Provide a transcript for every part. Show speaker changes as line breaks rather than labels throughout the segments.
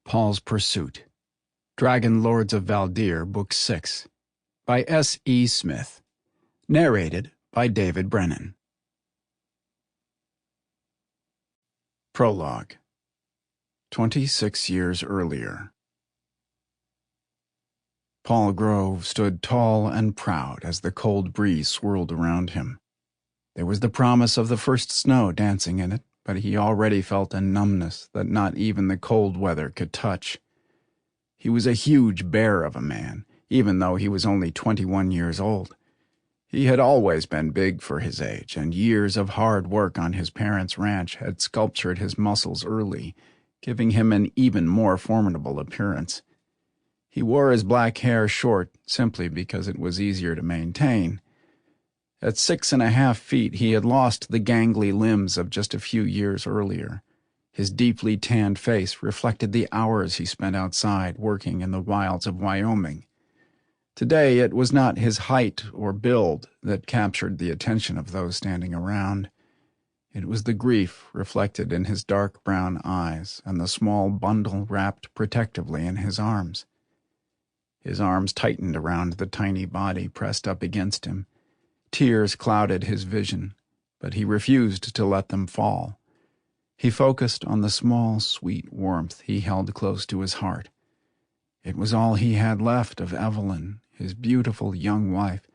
Paul's Pursuit. Dragon Lords of Valdir, Book 6. By S. E. Smith. Narrated by David Brenin. Prologue. 26 years earlier. Paul Grove stood tall and proud as the cold breeze swirled around him. There was the promise of the first snow dancing in it, but he already felt a numbness that not even the cold weather could touch. He was a huge bear of a man, even though he was only 21 years old. He had always been big for his age, and years of hard work on his parents' ranch had sculptured his muscles early, giving him an even more formidable appearance. He wore his black hair short simply because it was easier to maintain. At 6.5 feet, he had lost the gangly limbs of just a few years earlier. His deeply tanned face reflected the hours he spent outside working in the wilds of Wyoming. Today, it was not his height or build that captured the attention of those standing around. It was the grief reflected in his dark brown eyes and the small bundle wrapped protectively in his arms. His arms tightened around the tiny body pressed up against him. Tears clouded his vision, but he refused to let them fall. He focused on the small, sweet warmth he held close to his heart. It was all he had left of Evelyn, his beautiful young wife,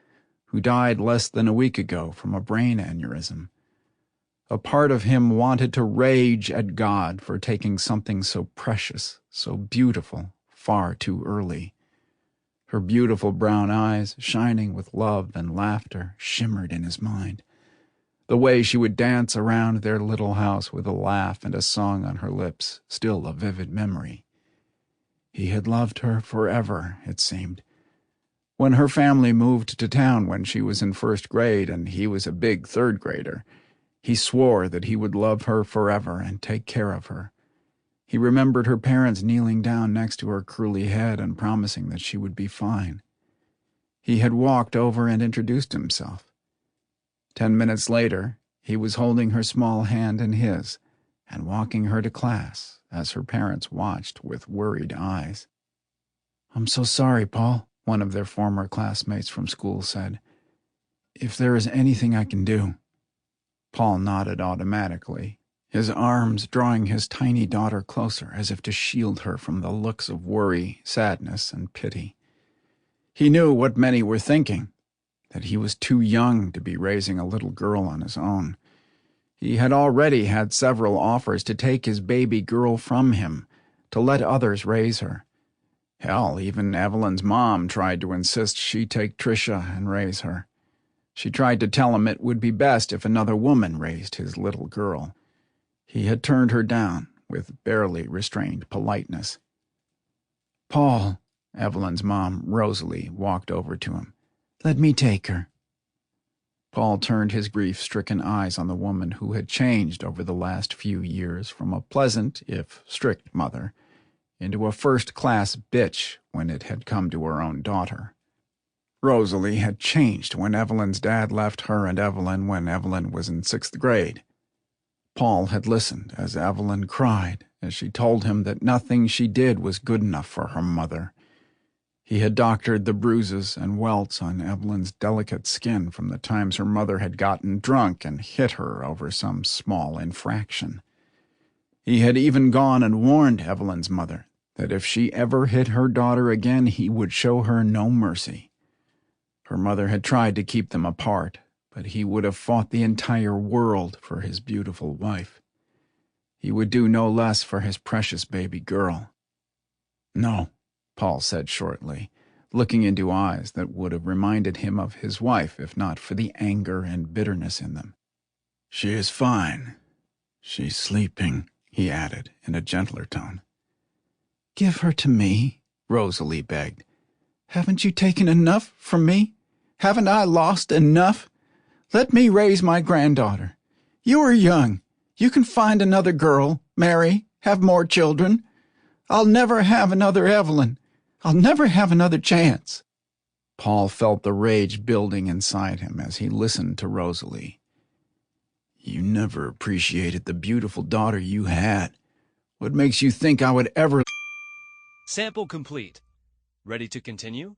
who died less than a week ago from a brain aneurysm. A part of him wanted to rage at God for taking something so precious, so beautiful, far too early. Her beautiful brown eyes, shining with love and laughter, shimmered in his mind. The way she would dance around their little house with a laugh and a song on her lips, still a vivid memory. He had loved her forever, it seemed. When her family moved to town when she was in first grade and he was a big third grader, he swore that he would love her forever and take care of her. He remembered her parents kneeling down next to her curly head and promising that she would be fine. He had walked over and introduced himself. 10 minutes later, he was holding her small hand in his and walking her to class as her parents watched with worried eyes. "I'm so sorry, Paul," one of their former classmates from school said. "If there is anything I can do." Paul nodded automatically, his arms drawing his tiny daughter closer as if to shield her from the looks of worry, sadness, and pity. He knew what many were thinking, that he was too young to be raising a little girl on his own. He had already had several offers to take his baby girl from him, to let others raise her. Hell, even Evelyn's mom tried to insist she take Trisha and raise her. She tried to tell him it would be best if another woman raised his little girl. He had turned her down with barely restrained politeness. "Paul," Evelyn's mom, Rosalie, walked over to him. "Let me take her." Paul turned his grief-stricken eyes on the woman who had changed over the last few years from a pleasant, if strict mother, into a first-class bitch when it had come to her own daughter. Rosalie had changed when Evelyn's dad left her and Evelyn when Evelyn was in 6th grade. Paul had listened as Evelyn cried as she told him that nothing she did was good enough for her mother. He had doctored the bruises and welts on Evelyn's delicate skin from the times her mother had gotten drunk and hit her over some small infraction. He had even gone and warned Evelyn's mother that if she ever hit her daughter again, he would show her no mercy. Her mother had tried to keep them apart, but he would have fought the entire world for his beautiful wife. He would do no less for his precious baby girl. "No," Paul said shortly, looking into eyes that would have reminded him of his wife if not for the anger and bitterness in them. "She is fine. She's sleeping," he added in a gentler tone. "Give her to me," Rosalie begged. "Haven't you taken enough from me? Haven't I lost enough? Let me raise my granddaughter. You are young. You can find another girl, marry, have more children. I'll never have another Evelyn. I'll never have another chance." Paul felt the rage building inside him as he listened to Rosalie. "You never appreciated the beautiful daughter you had. What makes you think I would ever..."
Sample complete. Ready to continue?